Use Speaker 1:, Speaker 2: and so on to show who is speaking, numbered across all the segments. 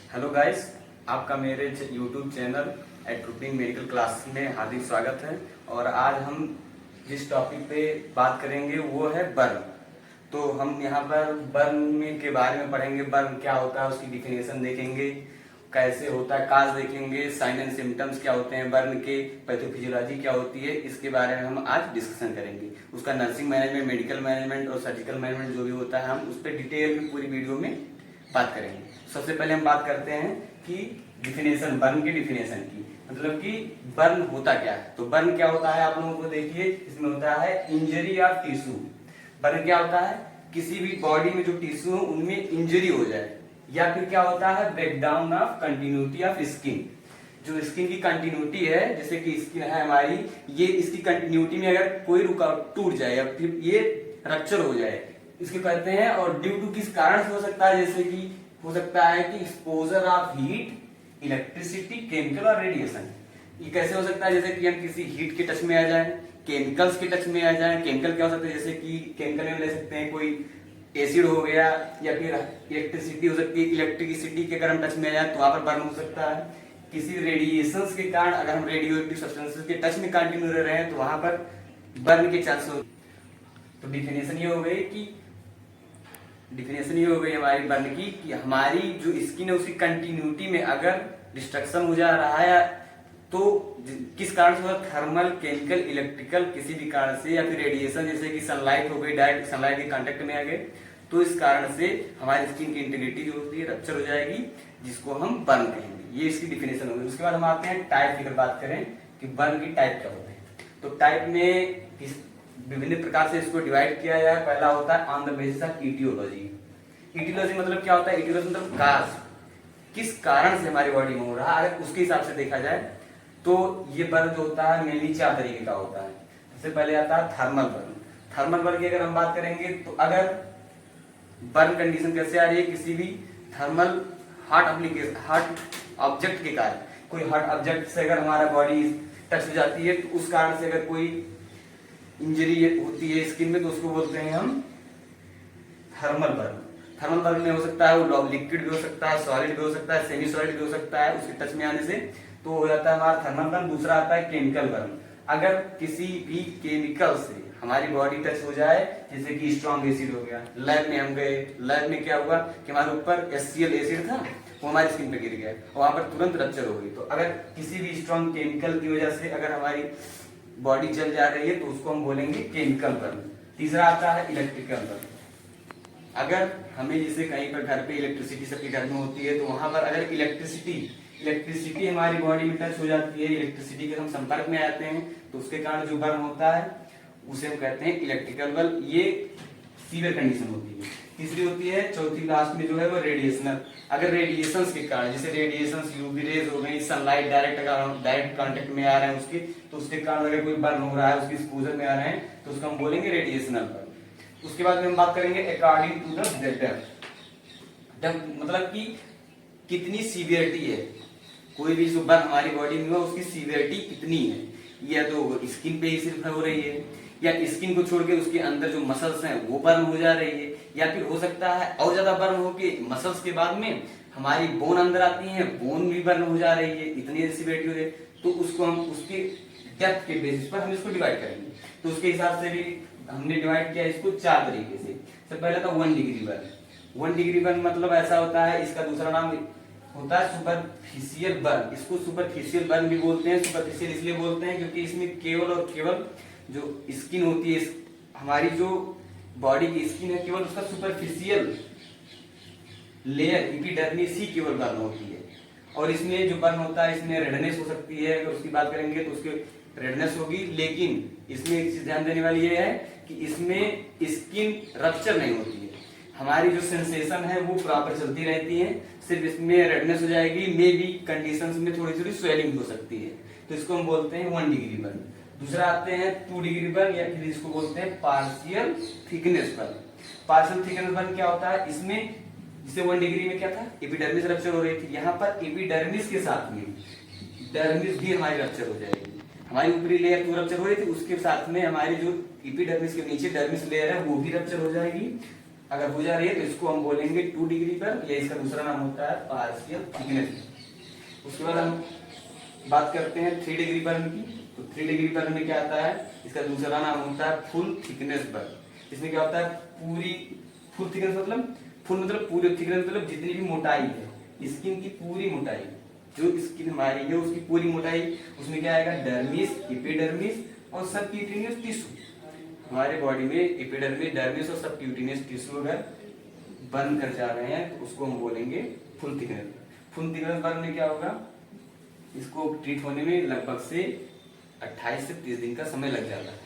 Speaker 1: Hello guys, आपका मेरे YouTube channel एट्रोपिंग medical class में हार्दिक स्वागत है। और आज हम जिस टॉपिक पे बात करेंगे वो है बर्न। तो हम यहाँ पर बर्न के बारे में पढ़ेंगे। बर्न क्या होता है, उसकी डिफिनेशन देखेंगे, कैसे होता है, काज देखेंगे, साइन एंड सिम्टम्स क्या होते हैं बर्न के, पैथोफिजियोलॉजी क्या होती है, इसके बारे में हम आज डिस्कशन करेंगे। उसका नर्सिंग मैनेजमेंट, मेडिकल मैनेजमेंट और सर्जिकल मैनेजमेंट जो भी होता है, हम उस पर डिटेल में पूरी वीडियो में बात करेंगे। सबसे पहले हम बात करते हैं कि डिफिनेशन, बर्न की डिफिनेशन की, मतलब कि बर्न होता क्या है। तो बर्न क्या होता है, आप लोगों को देखिए, इसमें होता है इंजरी ऑफ टिश्यू। बर्न क्या होता है, किसी भी बॉडी में जो टिश्यू है उनमें इंजरी हो जाए, या फिर क्या होता है breakdown of continuity of skin. जो स्किन की कंटिन्यूटी है, जैसे कि स्किन है हमारी, ये इसकी कंटिन्यूटी में अगर कोई रुकावट टूट जाए या फिर ये रप्चर हो जाए, इसको कहते हैं। और ड्यू टू किस कारण से हो सकता है, जैसे कि हो सकता है कि exposure of heat, electricity, chemical और रेडिएशन। ये कैसे हो सकता है, जैसे कि हम किसी हीट के टच में आ जाए, केमिकल्स के टच में आ जाए। केमिकल क्या हो सकता है, जैसे कि केमिकल में ले सकते हैं कोई एसिड हो गया, या फिर इलेक्ट्रिसिटी हो सकती है, इलेक्ट्रिसिटी के अगर हम टच में आ जाए तो वहां पर बर्न हो सकता है। किसी रेडिएशन के कारण अगर हम रेडियो एक्टिव सब्सटेंसेस के टच में कंटिन्यू रह रहे हैं तो वहां पर बर्न के चांस हो। तो डिफिनेशन ये हो गई कि हमारी बर्न की कि हमारी जो स्किन है उसकी कंटिन्यूटी में अगर डिस्ट्रक्शन हो जा रहा है, तो किस कारण से, थर्मल, केमिकल, इलेक्ट्रिकल, किसी भी कारण से, या फिर रेडिएशन, जैसे कि सनलाइट हो गई, डायरेक्ट सनलाइट के कांटेक्ट में आ गए, तो इस कारण से हमारी स्किन की इंटीग्रिटी जो होती है रप्चर हो जाएगी, जिसको हम बर्न कहेंगे। ये इसकी डिफिनेशन होगी। उसके बाद हम आते हैं टाइप की, अगर बात करें कि बर्न की टाइप क्या होते हैं। तो टाइप में विभिन्न प्रकार से इसको डिवाइड किया गया है। पहला होता है on the basis of etiology. Etiology मतलब क्या होता है, इटियोलॉजी मतलब काज, किस कारण से हमारी बॉडी में हो रहा है, अगर उसके हिसाब से देखा जाए तो ये बर्न जो होता है मेनली 4 तरीके का होता है। सबसे पहले आता है थर्मल बर्न। थर्मल बर्न की अगर हम बात करेंगे तो अगर बर्न कंडीशन कैसे आ रही है, किसी भी थर्मल हार्ट ऑब्जेक्ट के कारण, कोई हार्ट ऑब्जेक्ट से अगर हमारा बॉडी टच हो जाती है तो उस कारण से अगर कोई इंजरी होती है स्किन में, तो उसको बोलते हैं हम थर्मल बर्न। थर्मल बर्न में हो सकता है वो लिक्विड भी हो सकता है, सॉलिड भी हो सकता है, सेमी सॉलिड भी हो सकता है, उसके टच में आने से तो हो जाता है हमारा थर्मल बर्न। दूसरा आता है केमिकल बर्न। अगर किसी भी केमिकल से हमारी बॉडी टच हो जाए, जैसे कि स्ट्रॉन्ग एसिड हो गया, लैब में हम गए, लैब में क्या हुआ कि हमारे ऊपर HCl एसिड था, वो हमारी स्किन पे गिर गया, वहां पर तुरंत रप्चर हो गई। तो अगर किसी भी स्ट्रॉन्ग केमिकल की वजह से अगर हमारी बॉडी जल जा रही है तो उसको हम बोलेंगे केमिकल बर्न। तीसरा आता है इलेक्ट्रिकल बर्न। अगर हमें जैसे कहीं पर घर पे इलेक्ट्रिसिटी सबके घर में होती है, तो वहां पर अगर इलेक्ट्रिसिटी हमारी बॉडी में टच हो जाती है, इलेक्ट्रिसिटी के हम संपर्क में आते हैं, तो उसके कारण जो बर्न होता है उसे हम कहते हैं इलेक्ट्रिकल बर्न। ये सीवियर कंडीशन होती है। तीसरी होती है, चौथी लास्ट में जो है वो रेडिएशनल। अगर रेडिएशन के कारण, जैसे रेडिएशन यूवी रेज हो गई, सनलाइट डायरेक्ट कांटेक्ट में आ रहे हैं उसके, तो उसके कारण अगर कोई बर्न हो रहा है, उसकी एक्सपोजर में आ रहे हैं, तो उसको हम बोलेंगे रेडिएशनल बर्न। उसके बाद में हम बात करेंगे अकॉर्डिंग टू द डेप्थ, मतलब कि कितनी सीवियरिटी है, कोई भी जो बर्न हमारी बॉडी में हो उसकी सीवियरिटी कितनी है। या तो स्किन पे ही सिर्फ हो रही है, या स्किन को छोड़ के उसके अंदर जो मसल्स हैं वो बर्न हो जा रही है, या फिर हो सकता है और ज्यादा बर्न हो के मसल्स के बाद में हमारी बोन अंदर आती है, बोन भी बर्न हो जा रही है, इतनी सीवियरिटी हो रही है। तो उसको हम उसके डेप्थ के बेसिस पर हम इसको डिवाइड करेंगे। तो उसके हिसाब से भी हमने डिवाइड किया इसको 4 तरीके से। सबसे पहले तो 1 डिग्री बर्न। 1 डिग्री बर्न मतलब ऐसा होता है, इसका दूसरा नाम होता है सुपरफिशियल बर्न। इसको सुपरफिशियल बर्न भी बोलते हैं। सुपरफिशियल इसलिए बोलते हैं क्योंकि इसमें केवल और केवल जो स्किन होती है, हमारी जो बॉडी की स्किन है, केवल उसका सुपरफिशियल लेयर एपिडर्मिस ही केवल बर्न होती है। और इसमें जो बर्न होता है, इसमें रेडनेस हो सकती है, अगर उसकी बात करेंगे तो उसके रेडनेस होगी। लेकिन इसमें एक चीज ध्यान देने वाली ये है कि इसमें स्किन रप्चर नहीं होती है, हमारी जो सेंसेशन है वो प्रॉपर चलती रहती है। सिर्फ इसमें रेडनेस हो जाएगी, मे बी कंडीशंस में थोड़ी थोड़ी स्वेलिंग हो सकती है। तो इसको हम बोलते हैं 1 डिग्री बर्न। दूसरा आते हैं 2 डिग्री बर्न, या फिर इसको बोलते हैं partial thickness burn. Partial thickness burn क्या होता है, इसमें जैसे 1 डिग्री में क्या था, एपिडर्मिस रप्चर हो रही थी, यहाँ पर एपिडर्मिस के साथ में डर्मिस भी हमारी रप्चर हो जाएगी। हमारी ऊपरी लेयर तो रप्चर हो रही थी, उसके साथ में हमारी जो एपिडर्मिस के नीचे डर्मिस लेयर है वो भी रप्चर हो जाएगी। अगर हो जा रही है तो इसको हम बोलेंगे 2 डिग्री पर, या इसका दूसरा नाम होता है पार्शियल थिकनेस। उसके बाद हम बात करते हैं 3 डिग्री बर्न की। तो 3 डिग्री बर्न में क्या आता है, इसका दूसरा नाम होता है फुल थिकनेस बर्न। इसमें क्या होता है, पूरी फुल थिकनेस मतलब फुल मतलब पूरी थिकनेस मतलब जितनी भी मोटाई है स्किन की, पूरी मोटाई जो स्किन हमारी है उसकी पूरी मोटाई, उसमें क्या आएगा, डर्मिस, एपिडर्मिस और सबक्यूटेनियस टिश्यू। हमारे बॉडी में एपिडर्मिस, डर्मिस और सबक्यूटेनियस टिश्यू अगर बर्न कर जा रहे हैं तो उसको हम बोलेंगे full thickness. Full thickness burn में क्या होगा, इसको ट्रीट होने में लगभग से 28 से 30 दिन का समय लग जाता है।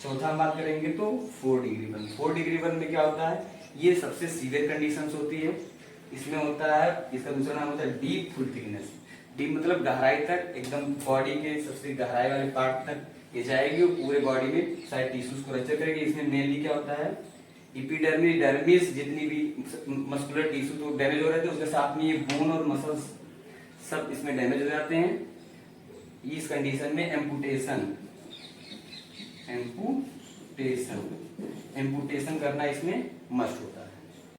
Speaker 1: चौथा हम बात करेंगे तो 4 डिग्री बर्न। 4 डिग्री बर्न में क्या होता है, ये सबसे सीवियर कंडीशंस होती है। इसमें होता है, इसका दूसरा नाम होता है डीप फुल थिकनेस। डीप मतलब गहराई तक, एकदम बॉडी के सबसे गहराई वाले पार्ट तक ये जाएगी और पूरे बॉडी में सारे टिश्यूज को रप्चर करेगी। इसमें मेनली क्या होता है, एपिडर्मिस, डर्मिस, जितनी भी मस्कुलर टिश्यू तो डैमेज हो रहे थे, उसके साथ में ये बोन और मसल्स सब इसमें डैमेज हो जाते हैं। इस कंडीशन में एम्पुटेशन करना इसमें मस्ट होता है।